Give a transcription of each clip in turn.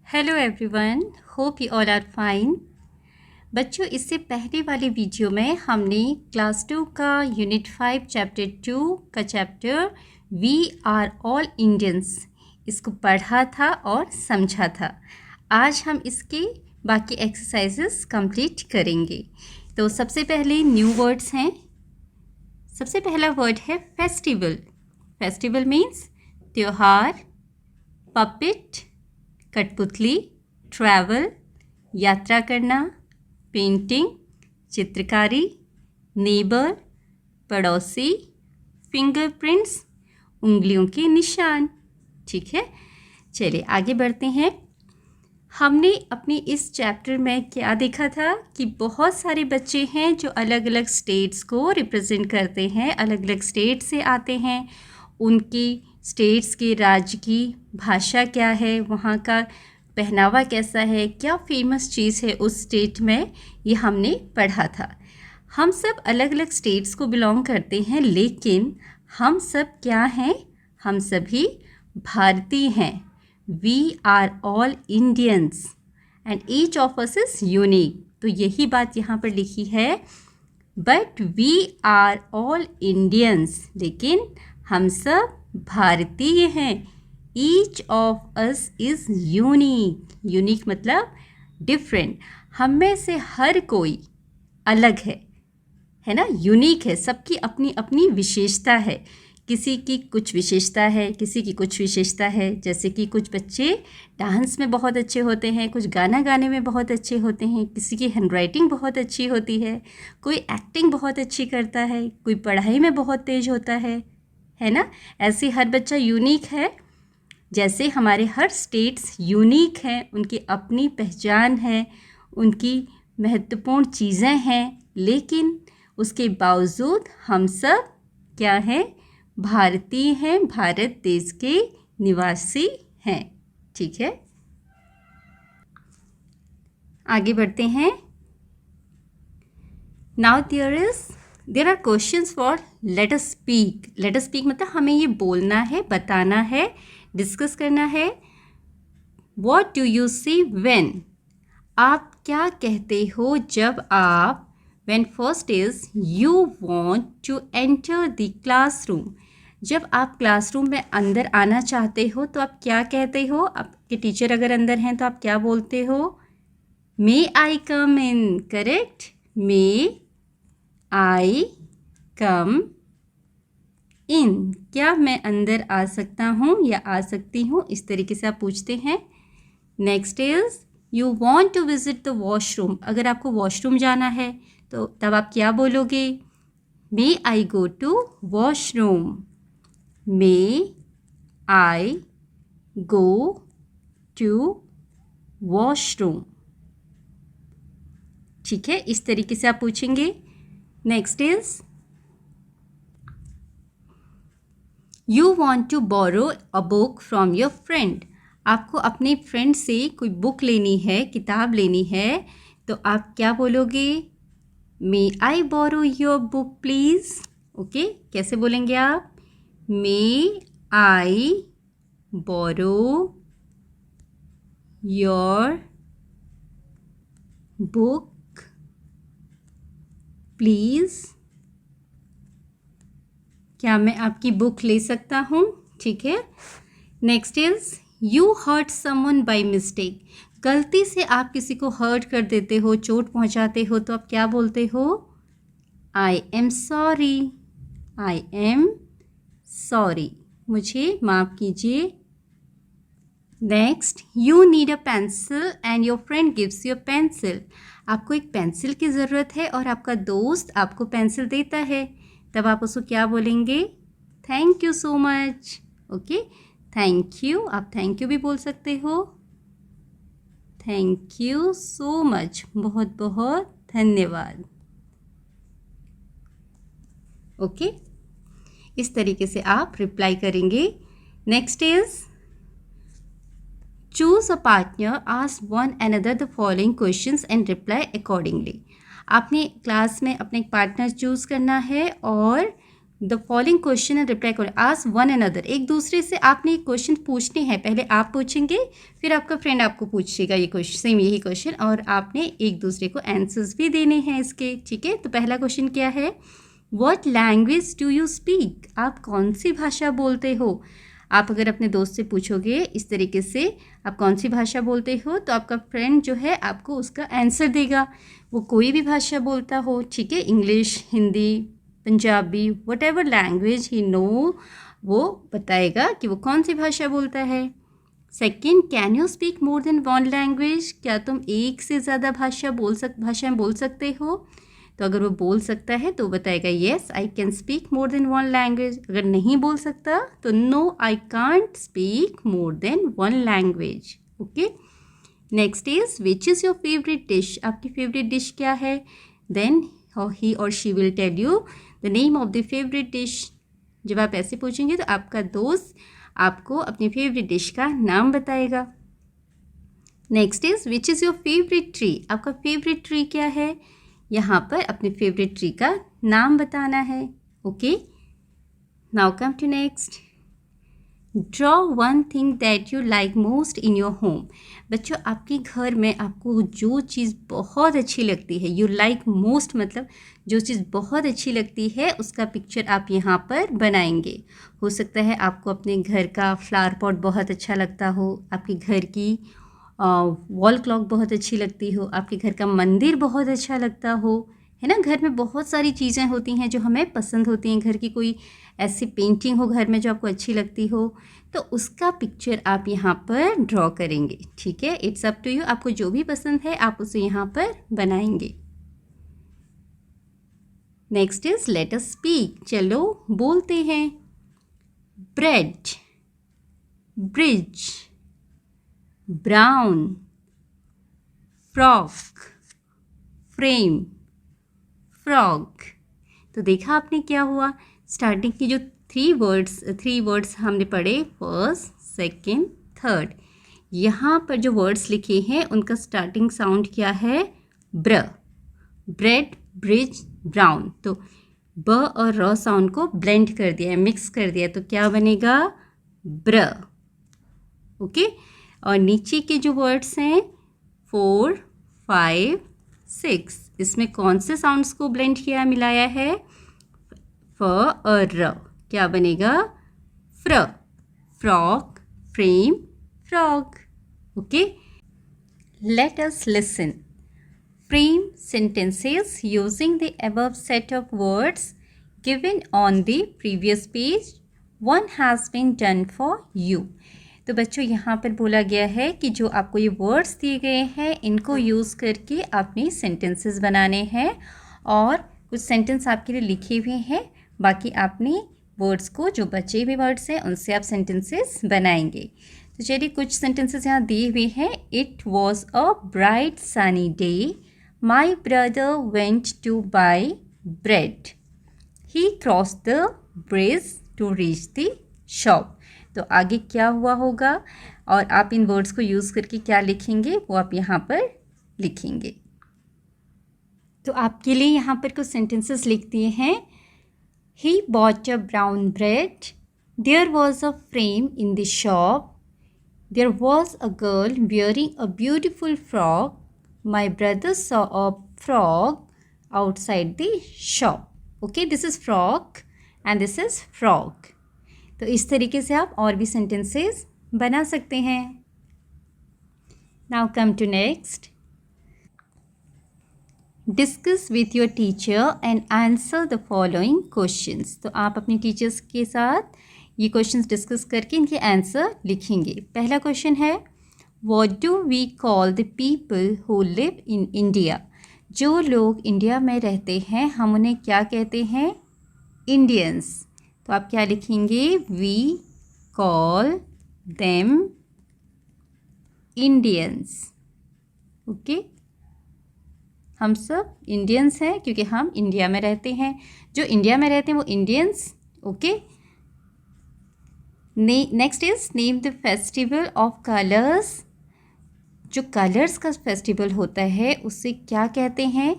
Hello everyone, hope you all are fine. बच्चों, इससे पहले वाले वीडियो में हमने क्लास 2 का यूनिट 5 चैप्टर 2 का chapter we are all Indians इसको पढ़ा था और समझा था। आज हम इसके बाकी एक्सरसाइजेस कंप्लीट करेंगे। तो सबसे पहले न्यू वर्ड्स हैं। सबसे पहला वर्ड है फेस्टिवल। फेस्टिवल मीन्स त्योहार, पपेट कठपुतली, ट्रैवल यात्रा करना, पेंटिंग चित्रकारी, नेबर पड़ोसी, फिंगरप्रिंट्स उंगलियों के निशान। ठीक है, चलिए आगे बढ़ते हैं। हमने अपनी इस चैप्टर में क्या देखा था कि बहुत सारे बच्चे हैं जो अलग अलग स्टेट्स को रिप्रेजेंट करते हैं, अलग अलग स्टेट से आते हैं। उनकी स्टेट्स के राज्य की भाषा क्या है, वहाँ का पहनावा कैसा है, क्या फेमस चीज़ है उस स्टेट में, ये हमने पढ़ा था। हम सब अलग अलग स्टेट्स को बिलोंग करते हैं, लेकिन हम सब क्या हैं? हम सभी भारतीय हैं। We are all Indians and each of us is unique. तो यही बात यहाँ पर लिखी है, but we are all Indians, लेकिन हम सब भारतीय हैं। Each of us is unique. Unique मतलब डिफरेंट। हम में से हर कोई अलग है ना, यूनिक है। सबकी अपनी अपनी विशेषता है। किसी की कुछ विशेषता है, किसी की कुछ विशेषता है। जैसे कि कुछ बच्चे डांस में बहुत अच्छे होते हैं, कुछ गाना गाने में बहुत अच्छे होते हैं, किसी की हैंडराइटिंग बहुत अच्छी होती है, कोई एक्टिंग बहुत अच्छी करता है, कोई पढ़ाई में बहुत तेज होता है ना। ऐसे हर बच्चा यूनिक है। जैसे हमारे हर स्टेट्स यूनिक हैं, उनकी अपनी पहचान है, उनकी महत्वपूर्ण चीज़ें हैं, लेकिन उसके बावजूद हम सब क्या हैं? भारतीय हैं, भारत देश के निवासी हैं। ठीक है, आगे बढ़ते हैं। Now there are questions for let us speak. Let us speak मतलब हमें ये बोलना है, बताना है, डिस्कस करना है। What do you say when? आप क्या कहते हो जब आप, when first is you want to enter the classroom. जब आप क्लासरूम में अंदर आना चाहते हो तो आप क्या कहते हो? आपके टीचर अगर अंदर हैं तो आप क्या बोलते हो? मे आई कम इन, करेक्ट। मे आई कम इन, क्या मैं अंदर आ सकता हूँ या आ सकती हूँ, इस तरीके से आप पूछते हैं। Next is you want to visit the washroom. अगर आपको वॉशरूम जाना है तो तब आप क्या बोलोगे? May I go to washroom. May I go to washroom. ठीक है, इस तरीके से आप पूछेंगे। Next is you want to borrow a book from your friend. आपको अपने फ्रेंड से कोई बुक लेनी है, किताब लेनी है, तो आप क्या बोलोगे? May I borrow your book please. Okay, कैसे बोलेंगे आप? May I borrow your book please. क्या मैं आपकी बुक ले सकता हूँ? ठीक है। Next is you hurt someone by mistake. गलती से आप किसी को हर्ट कर देते हो, चोट पहुँचाते हो, तो आप क्या बोलते हो? I am sorry. I am sorry, मुझे माफ़ कीजिए। Next you need a pencil and your friend gives you a pencil. आपको एक पेंसिल की ज़रूरत है और आपका दोस्त आपको पेंसिल देता है, तब आप उसको क्या बोलेंगे? Thank you so much. Okay, thank you, आप थैंक यू भी बोल सकते हो। थैंक यू सो मच, बहुत बहुत धन्यवाद। ओके, इस तरीके से आप रिप्लाई करेंगे। Next is choose a partner, ask one another the following questions and reply accordingly. आपने क्लास में अपने पार्टनर चूज़ करना है और the following question and reply करो। आस्क वन अनदर, एक दूसरे से आपने क्वेश्चन पूछने हैं। पहले आप पूछेंगे, फिर आपका फ्रेंड आपको पूछेगा ये क्वेश्चन, सेम यही क्वेश्चन, और आपने एक दूसरे को आंसर्स भी देने हैं इसके। ठीक है, तो पहला क्वेश्चन क्या है? What language do you speak? आप कौन सी भाषा बोलते हो? आप अगर अपने दोस्त से पूछोगे इस तरीके से, आप कौन सी भाषा बोलते हो, तो आपका फ्रेंड जो है आपको उसका आंसर देगा। वो कोई भी भाषा बोलता हो, ठीक है, English, Hindi, Punjabi, whatever language he know, वो बताएगा कि वो कौन सी भाषा बोलता है। Second, can you speak more than one language? क्या तुम एक से ज़्यादा भाषाएं बोल सकते हो? तो अगर वो बोल सकता है तो बताएगा yes I can speak more than one language. अगर नहीं बोल सकता तो no I can't speak more than one language. Okay, next is which is your favourite dish? आपकी फेवरेट डिश क्या है? देन ही और she will tell you the name of the favourite dish. जब आप ऐसे पूछेंगे तो आपका दोस्त आपको अपनी फेवरेट डिश का नाम बताएगा। Next is which is your favourite tree? आपका फेवरेट ट्री क्या है? यहाँ पर अपने फेवरेट ट्री का नाम बताना है। Okay, now come to next, draw one thing that you like most in your home. बच्चों, आपके घर में आपको जो चीज़ बहुत अच्छी लगती है, यू लाइक मोस्ट मतलब जो चीज़ बहुत अच्छी लगती है, उसका पिक्चर आप यहाँ पर बनाएंगे। हो सकता है आपको अपने घर का फ्लावर पॉट बहुत अच्छा लगता हो, आपके घर की वॉल क्लॉक बहुत अच्छी लगती हो, आपके घर का मंदिर बहुत अच्छा लगता हो, है ना। घर में बहुत सारी चीज़ें होती हैं जो हमें पसंद होती हैं। घर की कोई ऐसी पेंटिंग हो घर में जो आपको अच्छी लगती हो, तो उसका पिक्चर आप यहाँ पर ड्रॉ करेंगे। ठीक है, इट्स अप टू यू, आपको जो भी पसंद है आप उसे यहाँ पर बनाएंगे। Next is late us speak, चलो बोलते हैं। Bread, bridge, brown, frock, frame, frog. तो देखा आपने क्या हुआ? स्टार्टिंग की जो थ्री वर्ड्स हमने पढ़े, फर्स्ट, सेकंड, थर्ड, यहाँ पर जो वर्ड्स लिखे हैं उनका स्टार्टिंग साउंड क्या है? ब्र। Bread, bridge, brown. तो ब और र साउंड को ब्लेंड कर दिया है, मिक्स कर दिया, तो क्या बनेगा? ब्र। ओके, और नीचे के जो वर्ड्स हैं 4, 5, 6, इसमें कौन से साउंड्स को ब्लेंड किया, मिलाया है? फ और र। क्या बनेगा? फ्र। Frock, frame, frog. Okay, let us listen. Frame sentences using the above set of words given on the previous page. One has been done for you. तो बच्चों यहाँ पर बोला गया है कि जो आपको ये वर्ड्स दिए गए हैं इनको यूज़ करके आपने सेंटेंसेस बनाने हैं, और कुछ सेंटेंस आपके लिए लिखे हुए हैं, बाकी आपने वर्ड्स को, जो बचे हुए वर्ड्स हैं उनसे आप सेंटेंसेस बनाएंगे। तो चलिए कुछ सेंटेंसेस यहाँ दिए हुए हैं। It was a bright sunny day, My brother went to buy bread. He crossed the bridge to reach the shop. तो आगे क्या हुआ होगा, और आप इन वर्ड्स को यूज़ करके क्या लिखेंगे वो आप यहाँ पर लिखेंगे। तो आपके लिए यहाँ पर कुछ सेंटेंसेस लिख दिए हैं। He bought a brown bread. There was a frame in the shop. There was a girl wearing a beautiful frock. My brother saw a frog outside the shop. Okay, this is frog and this is frog. तो इस तरीके से आप और भी sentences बना सकते हैं। Now come to next. Discuss with your teacher and answer the following questions. तो आप अपनी टीचर्स के साथ ये questions डिस्कस करके इनके आंसर लिखेंगे। पहला क्वेश्चन है, What do we call the people who live in India? जो लोग इंडिया में रहते हैं हम उन्हें क्या कहते हैं? इंडियंस। तो आप क्या लिखेंगे? We call them Indians. Okay, हम सब इंडियंस हैं क्योंकि हम इंडिया में रहते हैं। जो इंडिया में रहते हैं वो Indians. Okay, next is name the festival of colours. जो कलर्स का फेस्टिवल होता है उससे क्या कहते हैं?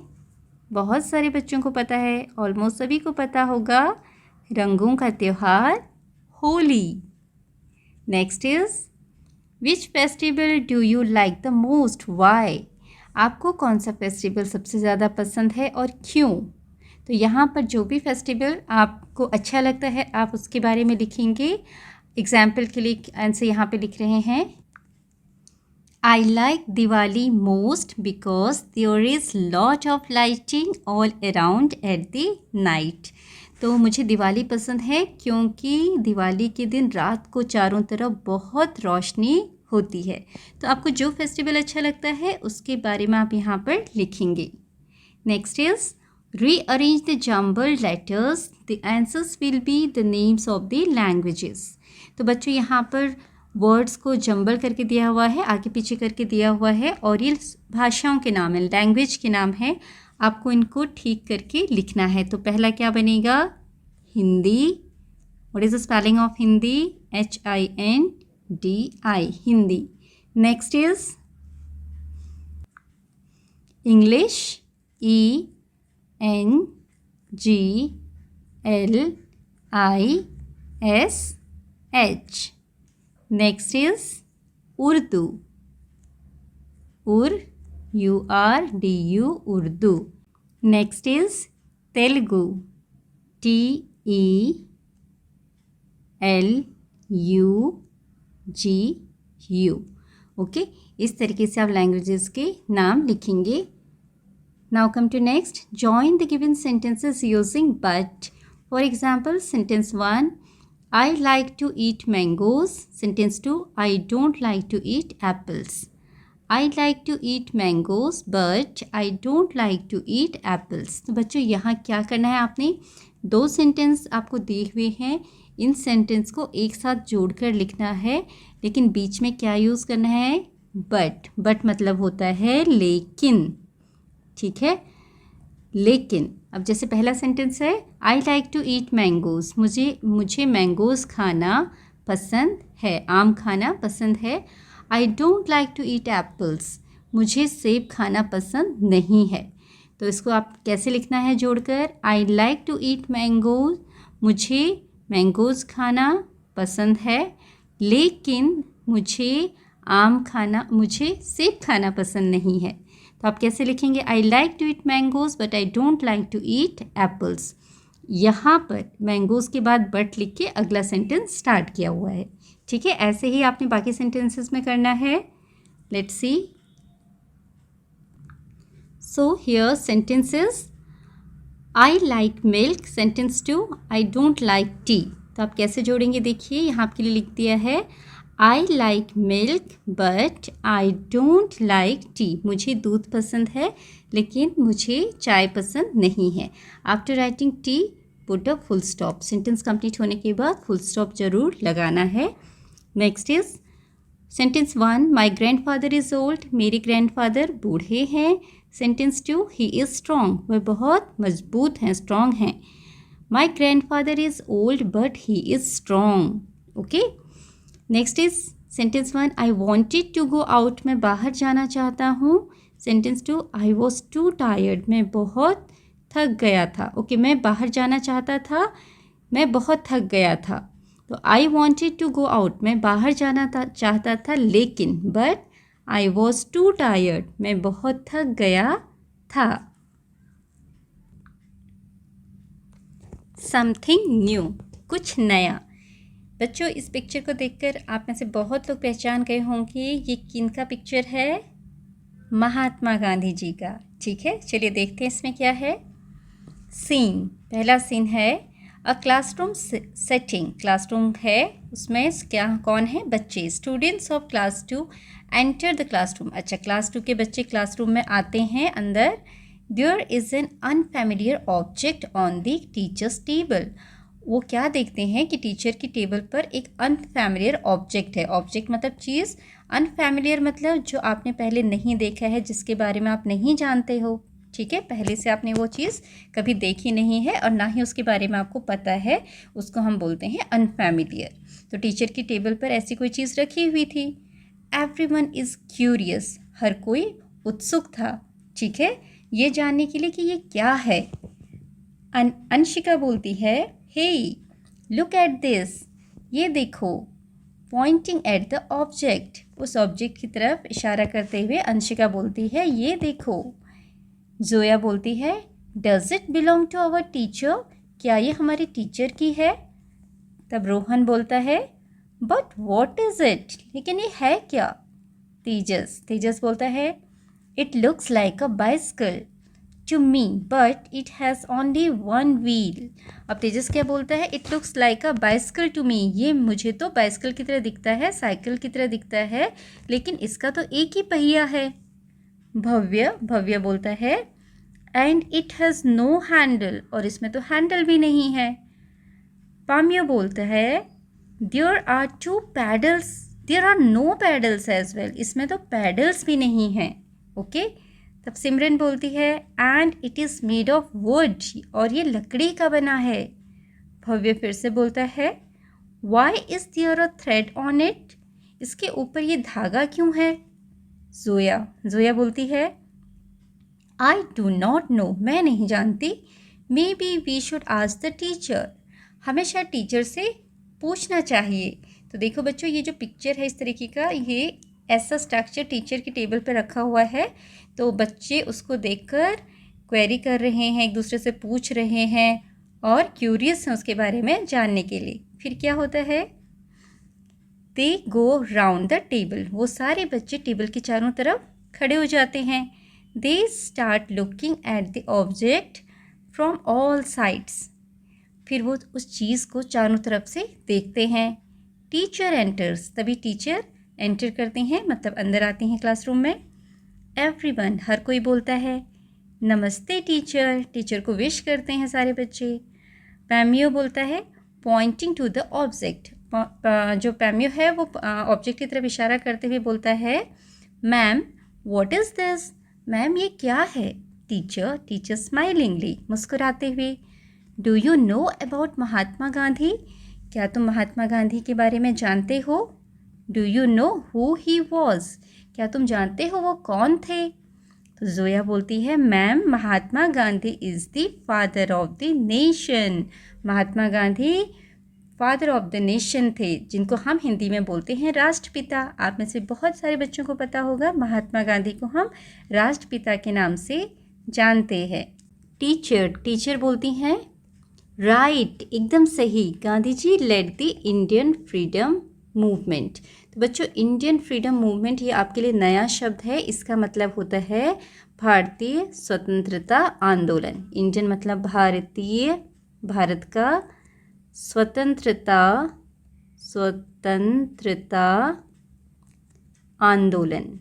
बहुत सारे बच्चों को पता है, ऑलमोस्ट सभी को पता होगा, रंगों का त्योहार Holi. Next is which festival do you like the most, why? आपको कौन सा फेस्टिवल सबसे ज़्यादा पसंद है और क्यों? तो यहाँ पर जो भी फेस्टिवल आपको अच्छा लगता है आप उसके बारे में लिखेंगे। एग्जाम्पल के लिए आंसर यहाँ पे लिख रहे हैं, I like Diwali most because there is lot of lighting all around at the night. तो मुझे दिवाली पसंद है क्योंकि दिवाली के दिन रात को चारों तरफ बहुत रोशनी होती है। तो आपको जो फेस्टिवल अच्छा लगता है उसके बारे में आप यहाँ पर लिखेंगे। Next is rearrange the jumbled letters, the answers will be the names of the languages। तो बच्चों यहाँ पर वर्ड्स को जंबल करके दिया हुआ है, आगे पीछे करके दिया हुआ है और ये भाषाओं के नाम है, लैंग्वेज के नाम है। आपको इनको ठीक करके लिखना है। तो पहला क्या बनेगा, Hindi. What is the spelling of Hindi? HINDI, Hindi. Next is English, ENGLISH। Next is Urdu, URDU, Urdu. Next is Telugu, TELUGU। Okay, इस तरीके से आप लैंग्वेजेस के नाम लिखेंगे। Now come to next. Join the given sentences using but. For example, sentence 1, I like to eat mangoes. Sentence 2, I don't like to eat apples. I like to eat mangoes but I don't like to eat apples. तो बच्चों यहाँ क्या करना है, आपने दो sentence आपको दिए हुए हैं, इन सेंटेंस को एक साथ जोड़कर लिखना है, लेकिन बीच में क्या यूज़ करना है, बट। बट मतलब होता है लेकिन, ठीक है। लेकिन अब जैसे पहला सेंटेंस है, I like to eat mangoes, मुझे मैंगोज़ खाना पसंद है, आम खाना पसंद है। I don't like to eat apples, मुझे सेब खाना पसंद नहीं है। तो इसको आप कैसे लिखना है जोड़कर, I like to eat mangoes, मुझे मैंगोज़ खाना पसंद है, लेकिन मुझे सेब खाना पसंद नहीं है। तो आप कैसे लिखेंगे, I like to eat mangoes but I don't like to eat apples. यहाँ पर मैंगोज़ के बाद बट लिख के अगला सेंटेंस स्टार्ट किया हुआ है, ठीक है। ऐसे ही आपने बाकी सेंटेंसेस में करना है। Let's see. So here sentences, I like milk. Sentence 2, I don't like T. तो आप कैसे जोड़ेंगे, देखिए यहाँ आपके लिए लिख दिया है, I like milk but I don't like T. मुझे दूध पसंद है लेकिन मुझे चाय पसंद नहीं है। After writing tea put a full stop. Sentence complete होने के बाद फुल स्टॉप जरूर लगाना है। Next is sentence 1, my grandfather is old. मेरे ग्रैंड फादर बूढ़े हैं। Sentence 2, he is strong. वह बहुत मजबूत हैं, स्ट्रॉन्ग हैं। My grandfather is old but he is strong. Okay. Next is sentence 1, I wanted to go out. मैं बाहर जाना चाहता हूँ। Sentence 2, I was too tired. मैं बहुत थक गया था। ओके, मैं बाहर जाना चाहता था, मैं बहुत थक गया था। तो I wanted to go out, मैं बाहर जाना चाहता था लेकिन, but I was too tired, मैं बहुत थक गया था। समथिंग न्यू, कुछ नया। बच्चों इस पिक्चर को देखकर आप में से बहुत लोग पहचान गए होंगे ये किन का पिक्चर है, महात्मा गांधी जी का। ठीक है, चलिए देखते हैं इसमें क्या है। सीन, पहला सीन है अ क्लासरूम सेटिंग। क्लासरूम है, उसमें क्या कौन है, बच्चे। Students of class 2 enter the classroom. अच्छा, क्लास 2 के बच्चे क्लासरूम में आते हैं अंदर। There is an unfamiliar object on the teacher's table. वो क्या देखते हैं कि टीचर की टेबल पर एक अनफैमिलियर ऑब्जेक्ट है। ऑब्जेक्ट मतलब चीज़, अनफैमिलियर मतलब जो आपने पहले नहीं देखा है, जिसके बारे में आप नहीं जानते हो। ठीक है, पहले से आपने वो चीज़ कभी देखी नहीं है और ना ही उसके बारे में आपको पता है, उसको हम बोलते हैं अनफैमिलियर। तो टीचर की टेबल पर ऐसी कोई चीज़ रखी हुई थी। एवरीवन इज़ क्यूरियस, हर कोई उत्सुक था, ठीक है, ये जानने के लिए कि ये क्या है। अंशिका बोलती है हे लुक एट दिस, ये देखो। पॉइंटिंग एट द ऑब्जेक्ट, उस ऑब्जेक्ट की तरफ इशारा करते हुए अंशिका बोलती है ये देखो। जोया बोलती है does it belong to our teacher, क्या ये हमारी टीचर की है? तब रोहन बोलता है बट वॉट इज़ इट, लेकिन ये है क्या? तेजस बोलता है it looks like a bicycle to me but it has only one wheel. अब तेजस क्या बोलता है it looks like a bicycle to me, ये मुझे तो बाइसिकल की तरह दिखता है, साइकिल की तरह दिखता है, लेकिन इसका तो एक ही पहिया है। भव्य बोलता है and it has no handle, और इसमें तो हैंडल भी नहीं है। पामियो बोलता है there are two pedals, there are no pedals as well, इसमें तो पैडल्स भी नहीं हैं। ओके तब सिमरन बोलती है and it is made of would, और ये लकड़ी का बना है। भव्य फिर से बोलता है why is there a thread on it, इसके ऊपर ये धागा क्यों है? जोया बोलती है आई डू नॉट नो, मैं नहीं जानती। Maybe we should ask the teacher, हमें शायद टीचर से पूछना चाहिए। तो देखो बच्चों ये जो पिक्चर है इस तरीके का, ये ऐसा स्ट्रक्चर टीचर की टेबल पर रखा हुआ है, तो बच्चे उसको देखकर क्वेरी कर रहे हैं, एक दूसरे से पूछ रहे हैं और क्यूरियस हैं उसके बारे में जानने के लिए। फिर क्या होता है दे गो राउंड द टेबल, वो सारे बच्चे टेबल के चारों तरफ खड़े हो जाते हैं। They start looking at the object from all sides, फिर वो उस चीज़ को चारों तरफ से देखते हैं। टीचर एंटर्स, तभी टीचर एंटर करते हैं, मतलब अंदर आते हैं क्लासरूम में। एवरीवन, हर कोई बोलता है नमस्ते टीचर, टीचर को विश करते हैं सारे बच्चे। पैमियो बोलता है पॉइंटिंग टू द ऑब्जेक्ट, जो पैमियो है वो ऑब्जेक्ट की तरफ इशारा करते हुए बोलता है ma'am what is this, ma'am ये क्या है? टीचर स्माइलिंगली, मुस्कुराते हुए। Do you know about Mahatma Gandhi, क्या तुम महात्मा गांधी के बारे में जानते हो? Do you know who he was, क्या तुम जानते हो वो कौन थे? तो जोया बोलती है ma'am Mahatma Gandhi is the father of the nation, Mahatma Gandhi father of the nation थे, जिनको हम हिंदी में बोलते हैं राष्ट्रपिता। आप में से बहुत सारे बच्चों को पता होगा महात्मा गांधी को हम राष्ट्रपिता के नाम से जानते हैं। टीचर बोलती हैं राइट, एकदम सही, Gandhi ji led the Indian freedom movement. तो बच्चों इंडियन फ्रीडम मूवमेंट ये आपके लिए नया शब्द है, इसका मतलब होता है भारतीय स्वतंत्रता आंदोलन। इंडियन मतलब भारतीय, भारत का, स्वतंत्रता आंदोलन।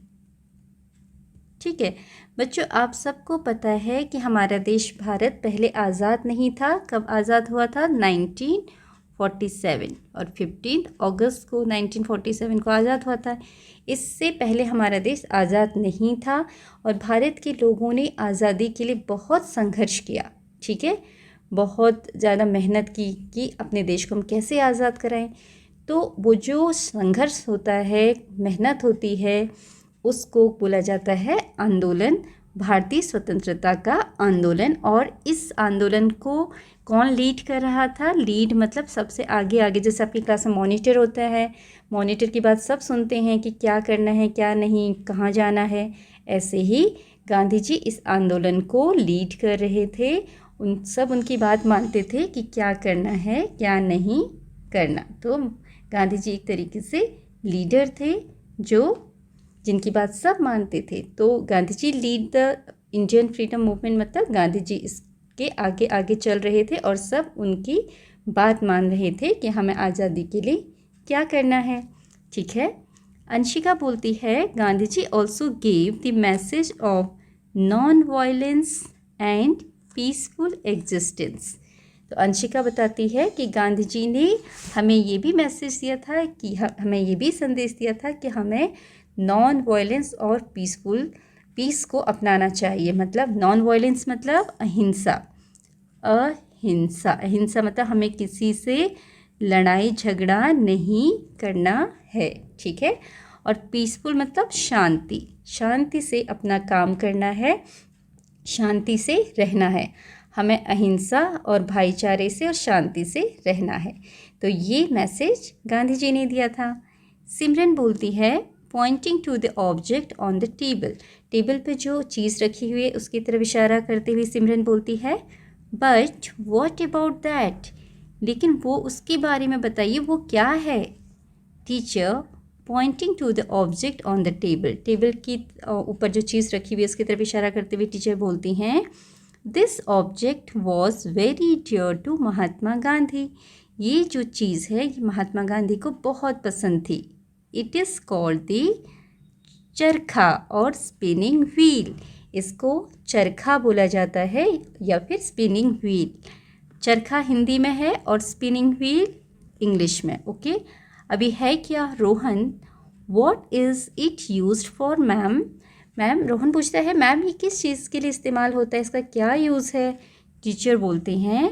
ठीक है बच्चों, आप सबको पता है कि हमारा देश भारत पहले आज़ाद नहीं था। कब आज़ाद हुआ था? 1947, और 15 अगस्त को 1947 को आज़ाद हुआ था। इससे पहले हमारा देश आज़ाद नहीं था और भारत के लोगों ने आज़ादी के लिए बहुत संघर्ष किया। ठीक है, बहुत ज़्यादा मेहनत की कि अपने देश को हम कैसे आज़ाद कराएं। तो वो जो संघर्ष होता है, मेहनत होती है, उसको बोला जाता है आंदोलन, भारतीय स्वतंत्रता का आंदोलन। और इस आंदोलन को कौन लीड कर रहा था? लीड मतलब सबसे आगे, जैसे आपकी क्लास में मॉनिटर होता है, मॉनिटर की बात सब सुनते हैं कि क्या करना है, क्या नहीं, कहाँ जाना है। ऐसे ही गांधी जी इस आंदोलन को लीड कर रहे थे, उनकी बात मानते थे कि क्या करना है, क्या नहीं करना। तो गांधी जी एक तरीके से लीडर थे जिनकी बात सब मानते थे। तो Gandhi ji lead the Indian freedom movement, मतलब गांधी जी इसके आगे चल रहे थे और सब उनकी बात मान रहे थे कि हमें आज़ादी के लिए क्या करना है। ठीक है, अंशिका बोलती है Gandhi ji also gave the message of non violence and peaceful existence. तो अंशिका बताती है कि गांधी जी ने हमें ये भी मैसेज दिया था कि हमें ये भी संदेश दिया था कि हमें नॉन वायलेंस और पीस को अपनाना चाहिए। मतलब नॉन वायलेंस मतलब अहिंसा, अहिंसा मतलब हमें किसी से लड़ाई झगड़ा नहीं करना है। ठीक है, और पीसफुल मतलब शांति से अपना काम करना है, शांति से रहना है। हमें अहिंसा और भाईचारे से और शांति से रहना है। तो ये मैसेज गांधी जी ने दिया था। सिमरन बोलती है pointing to the object on the table. Table पे जो चीज़ रखी हुई है उसकी तरफ इशारा करते हुए सिमरन बोलती है बट व्हाट अबाउट दैट, लेकिन वो उसके बारे में बताइए, वो क्या है। Teacher pointing to the object on the table. Table की ऊपर जो चीज़ रखी हुई है उसकी तरफ इशारा करते हुए टीचर बोलती हैं this object was very dear to Mahatma Gandhi. ये जो चीज़ है ये महात्मा गांधी को बहुत पसंद थी। It is called the charkha और स्पिनिंग व्हील। इसको चरखा बोला जाता है या फिर स्पिनिंग व्हील। चरखा हिंदी में है और स्पिनिंग व्हील इंग्लिश में। ओके अभी है क्या Rohan, what is it used for ma'am. Ma'am Rohan पूछता है मैम ये किस चीज़ के लिए इस्तेमाल होता है, इसका क्या यूज़ है। टीचर बोलते हैं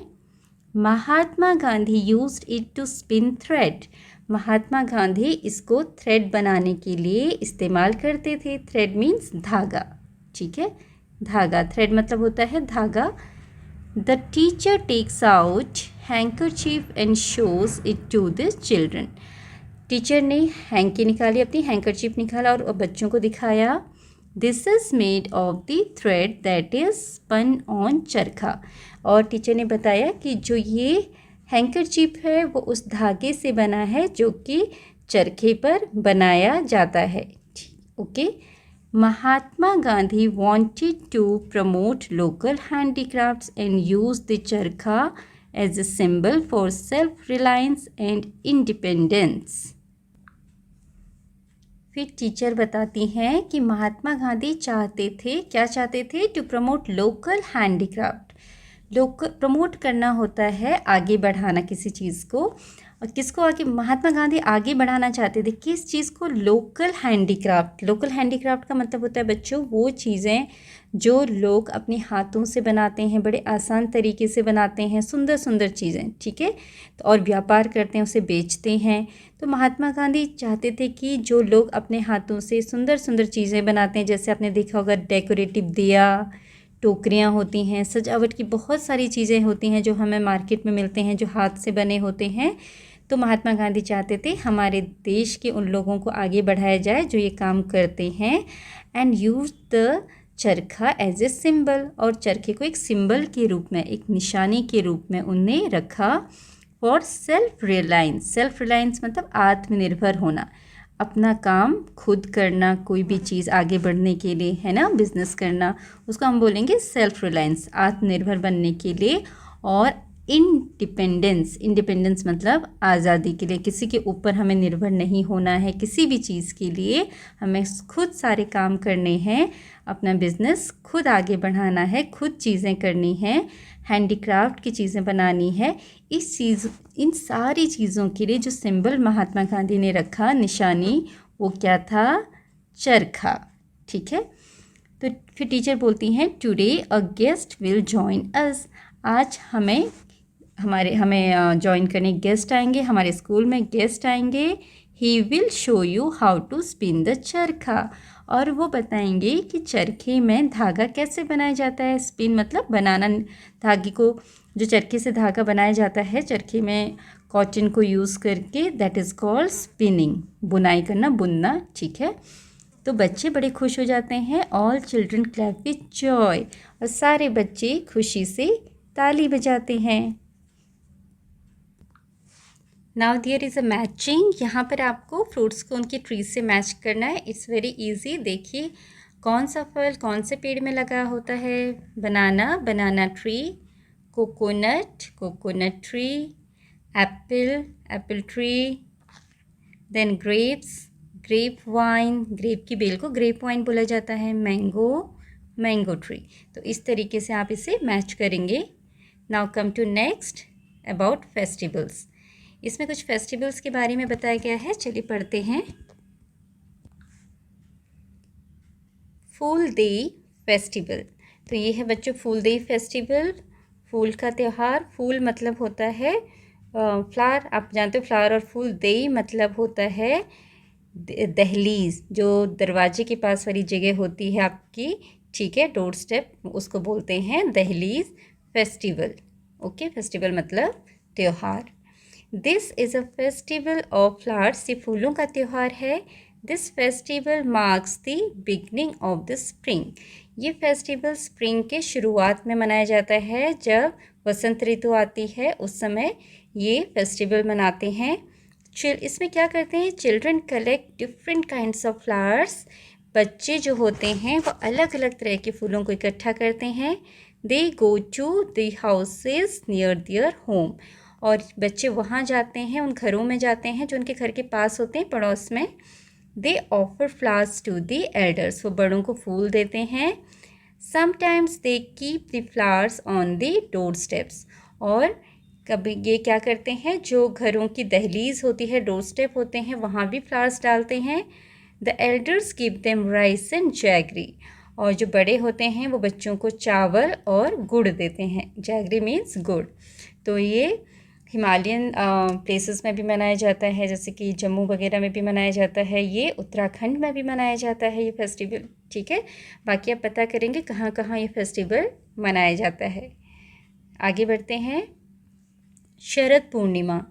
Mahatma Gandhi used it to spin thread. Mahatma Gandhi इसको थ्रेड बनाने के लिए इस्तेमाल करते थे। थ्रेड मीन्स धागा, ठीक है, धागा। थ्रेड मतलब होता है धागा। The teacher takes out handkerchief and shows it to the children. Teacher ने हैंकी निकाली, अपनी हैंकरचीफ निकाला और बच्चों को दिखाया। This is made of the thread that is spun on charkha. और टीचर ने बताया कि जो ये हैंकरचीफ है वो उस धागे से बना है जो कि चरखे पर बनाया जाता है। Okay Mahatma Gandhi wanted to promote local handicrafts and used the charkha as a symbol for self-reliance and independence. फिर टीचर बताती हैं कि महात्मा गांधी चाहते थे, क्या चाहते थे, to promote local handicraft. Local प्रमोट करना होता है आगे बढ़ाना किसी चीज़ को, और किसको आगे, महात्मा गांधी आगे बढ़ाना चाहते थे किस चीज़ को, लोकल हैंडीक्राफ्ट। लोकल हैंडीक्राफ्ट का मतलब होता है बच्चों वो चीज़ें जो लोग अपने हाथों से बनाते हैं, बड़े आसान तरीके से बनाते हैं, सुंदर सुंदर चीज़ें, ठीक है, तो और व्यापार करते हैं, उसे बेचते हैं। तो महात्मा गांधी चाहते थे कि जो लोग अपने हाथों से सुंदर सुंदर चीज़ें बनाते हैं, जैसे आपने देखा होगा डेकोरेटिव दिया, टोकरियाँ होती हैं, सजावट की बहुत सारी चीज़ें होती हैं जो हमें मार्केट में मिलते हैं जो हाथ से बने होते हैं। तो महात्मा गांधी चाहते थे हमारे देश के उन लोगों को आगे बढ़ाया जाए जो ये काम करते हैं। एंड यूज द चरखा एज ए सिंबल, और चरखे को एक सिंबल के रूप में, एक निशानी के रूप में उनने रखा। For self reliance, self reliance मतलब आत्मनिर्भर होना, अपना काम खुद करना, कोई भी चीज़ आगे बढ़ने के लिए, है ना, बिजनेस करना, उसको हम बोलेंगे सेल्फ रिलायंस, आत्मनिर्भर बनने के लिए। और इंडिपेंडेंस, इंडिपेंडेंस मतलब आज़ादी के लिए, किसी के ऊपर हमें निर्भर नहीं होना है किसी भी चीज़ के लिए, हमें खुद सारे काम करने हैं, अपना बिजनेस खुद आगे बढ़ाना है, खुद चीज़ें करनी हैं, हैंडीक्राफ्ट की चीज़ें बनानी है। इन सारी चीज़ों के लिए जो सिंबल महात्मा गांधी ने रखा, निशानी, वो क्या था, चरखा, ठीक है। तो फिर टीचर बोलती हैं today a guest will join us. आज हमें ज्वाइन करने गेस्ट आएंगे, हमारे स्कूल में गेस्ट आएंगे। He will show you how to spin the charkha, और वो बताएंगे कि चरखे में धागा कैसे बनाया जाता है। स्पिन मतलब बनाना, धागे को, जो चरखे से धागा बनाया जाता है चरखे में कॉटन को यूज़ करके, दैट इज़ कॉल्ड स्पिनिंग, बुनाई करना, बुनना, ठीक है। तो बच्चे बड़े खुश हो जाते हैं। All children clap with joy, और सारे बच्चे खुशी से ताली बजाते हैं। Now there is a matching, यहाँ पर आपको फ्रूट्स को उनकी ट्री से मैच करना है। It's very easy. देखिए कौन सा फल कौन से पेड़ में लगा होता है। Banana, banana tree, coconut, coconut tree, apple, apple tree, then grapes, grape vine, grape की बेल को ग्रेप वाइन बोला जाता है, मैंगो, मैंगो ट्री। तो इस तरीके से आप इसे मैच करेंगे। Now come to next about festivals. इसमें कुछ फेस्टिवल्स के बारे में बताया गया है, चलिए पढ़ते हैं। फूल डे फेस्टिवल, तो ये है बच्चों फूल डे फेस्टिवल, फूल का त्यौहार। फूल मतलब होता है फ्लावर, आप जानते हो फ्लावर, और फूल डे मतलब होता है दहलीज, जो दरवाजे के पास वाली जगह होती है आपकी, ठीक है, डोर स्टेप, उसको बोलते हैं दहलीज। फेस्टिवल। ओके, फेस्टिवल मतलब त्यौहार। This is a festival of flowers, ये फूलों का त्यौहार है। This festival marks the beginning of the spring, ये फेस्टिवल स्प्रिंग के शुरुआत में मनाया जाता है। जब वसंत ऋतु आती है उस समय ये फेस्टिवल मनाते हैं। इसमें क्या करते हैं, children collect different kinds of flowers, बच्चे जो होते हैं वो अलग अलग तरह के फूलों को इकट्ठा करते हैं। They go to the houses near their home, और बच्चे वहाँ जाते हैं, उन घरों में जाते हैं जो उनके घर के पास होते हैं, पड़ोस में। They offer flowers to the elders, वो बड़ों को फूल देते हैं। Sometimes they keep the flowers on the door steps, और कभी ये क्या करते हैं, जो घरों की दहलीज होती है, डोर स्टेप होते हैं, वहाँ भी फ्लावर्स डालते हैं। The elders give them rice and jaggery, और जो बड़े होते हैं वो बच्चों को चावल और गुड़ देते हैं। जैगरी मीन्स गुड़। तो ये हिमालयन प्लेसेस में भी मनाया जाता है, जैसे कि जम्मू वगैरह में भी मनाया जाता है, ये उत्तराखंड में भी मनाया जाता है ये फेस्टिवल। ठीक है, बाकी आप पता करेंगे कहाँ कहाँ ये फेस्टिवल मनाया जाता है। आगे बढ़ते हैं। Sharad Purnima.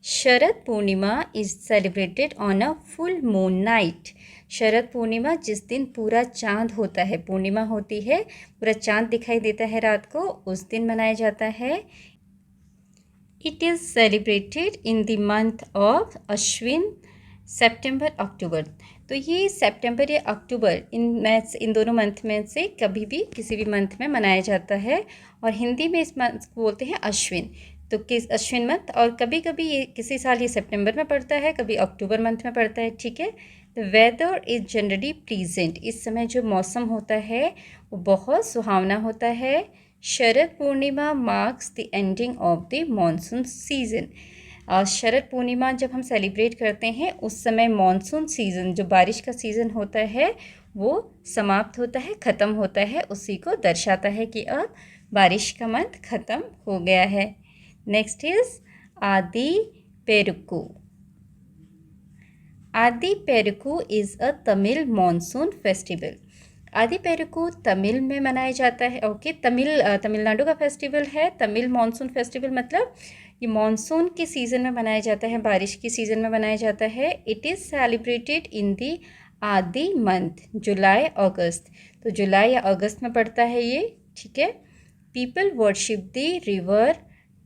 Sharad Purnima is celebrated on a full moon night. Sharad Purnima जिस दिन पूरा चांद होता है, पूर्णिमा होती है, पूरा चांद दिखाई देता है रात को, उस दिन मनाया जाता है। It is celebrated in the month of Ashwin, सितंबर अक्टूबर। तो ये सितंबर या अक्टूबर, इन दोनों मंथ में से कभी भी किसी भी मंथ में मनाया जाता है, और हिंदी में इस मंथ को बोलते हैं अश्विन। तो किस अश्विन मंथ, और कभी कभी ये किसी साल ये सितंबर में पड़ता है, कभी अक्टूबर मंथ में पड़ता है। ठीक है। The weather is generally pleasant, इस समय जो मौसम होता है वो बहुत सुहावना होता है। Sharad Purnima marks the ending of the monsoon season. Sharad Purnima जब हम सेलिब्रेट करते हैं उस समय मानसून सीज़न, जो बारिश का सीज़न होता है, वो समाप्त होता है, ख़त्म होता है, उसी को दर्शाता है कि अब बारिश का मंथ ख़त्म हो गया है। Next is Aadi Perukku. Aadi Perukku is a Tamil monsoon festival. Aadi Perukku Tamil में मनाया जाता है। ओके, तमिलनाडु का फेस्टिवल है। तमिल मानसून फेस्टिवल मतलब ये मानसून के सीज़न में मनाया जाता है, बारिश के सीज़न में मनाया जाता है। इट इज़ सेलिब्रेटेड इन दी आदि मंथ, जुलाई अगस्त। तो जुलाई या अगस्त में पड़ता है ये। ठीक है। People worship the river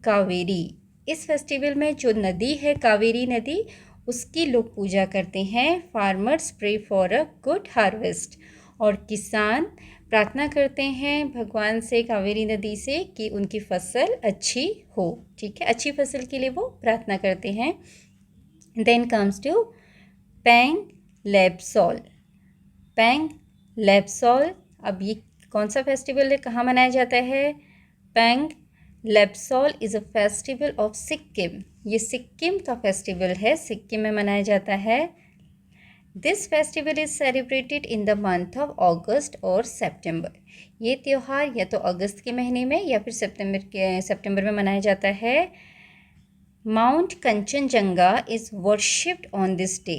Kaveri. इस फेस्टिवल में जो नदी है कावेरी नदी, उसकी लोग पूजा करते हैं। Farmers pray for a good harvest, और किसान प्रार्थना करते हैं भगवान से, कावेरी नदी से, कि उनकी फसल अच्छी हो। ठीक है, अच्छी फसल के लिए वो प्रार्थना करते हैं। देन कम्स टू पेंग लेप्सोल। पेंग लेप्सोल, अब ये कौन सा फेस्टिवल है, कहाँ मनाया जाता है? Pang Lhabsol is a festival of Sikkim. ये सिक्किम का फेस्टिवल है, सिक्किम में मनाया जाता है। This festival is celebrated in the month of अगस्त और सितंबर। ये त्यौहार या तो अगस्त के महीने में या फिर सितंबर में मनाया जाता है। Mount Kanchenjunga is worshipped on this day.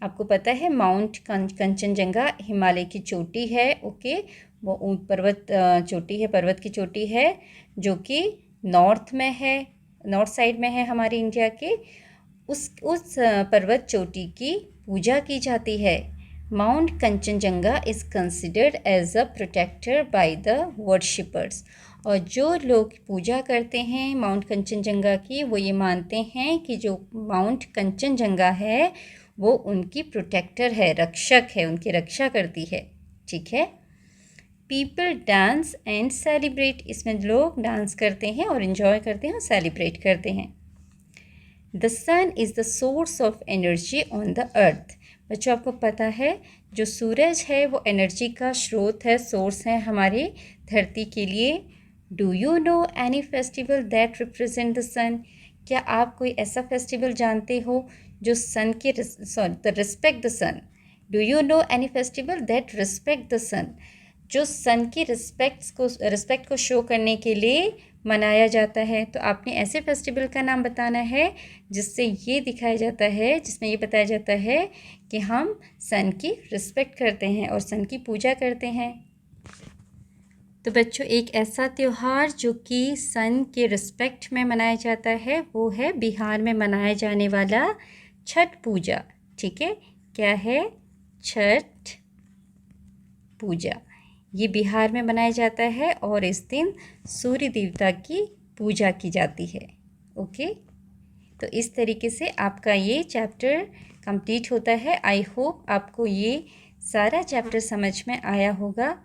आपको पता है माउंट कंचनजंगा हिमालय की चोटी है। ओके, वो पर्वत चोटी है, पर्वत की चोटी है, जो कि नॉर्थ में है, नॉर्थ साइड में है हमारे इंडिया के। उस पर्वत चोटी की पूजा की जाती है। Mount Kanchenjunga is considered as a protector by the worshippers, और जो लोग पूजा करते हैं माउंट कंचनजंगा की, वो ये मानते हैं कि जो माउंट कंचनजंगा है वो उनकी प्रोटेक्टर है, रक्षक है, उनकी रक्षा करती है। ठीक है। पीपल डांस एंड सेलिब्रेट, इसमें लोग डांस करते हैं और इन्जॉय करते हैं और सेलिब्रेट करते हैं। The sun is the source of energy on the earth. बच्चों, आपको पता है जो सूरज है वो एनर्जी का स्रोत है, सोर्स है हमारी धरती के लिए। Do you know any festival that represent the sun? क्या आप कोई ऐसा फेस्टिवल जानते हो जो सन के respect the sun? Do you know any festival that respect the sun? जो सन की रिस्पेक्ट को शो करने के लिए मनाया जाता है। तो आपने ऐसे फेस्टिवल का नाम बताना है जिससे ये दिखाया जाता है, जिसमें ये बताया जाता है कि हम सन की रिस्पेक्ट करते हैं और सन की पूजा करते हैं। तो बच्चों एक ऐसा त्यौहार जो कि सन के रिस्पेक्ट में मनाया जाता है वो है बिहार में मनाया जाने वाला छठ पूजा। ठीक है, क्या है? छठ पूजा। ये बिहार में मनाया जाता है और इस दिन सूर्य देवता की पूजा की जाती है। ओके, तो इस तरीके से आपका ये चैप्टर कंप्लीट होता है। आई होप आपको ये सारा चैप्टर समझ में आया होगा।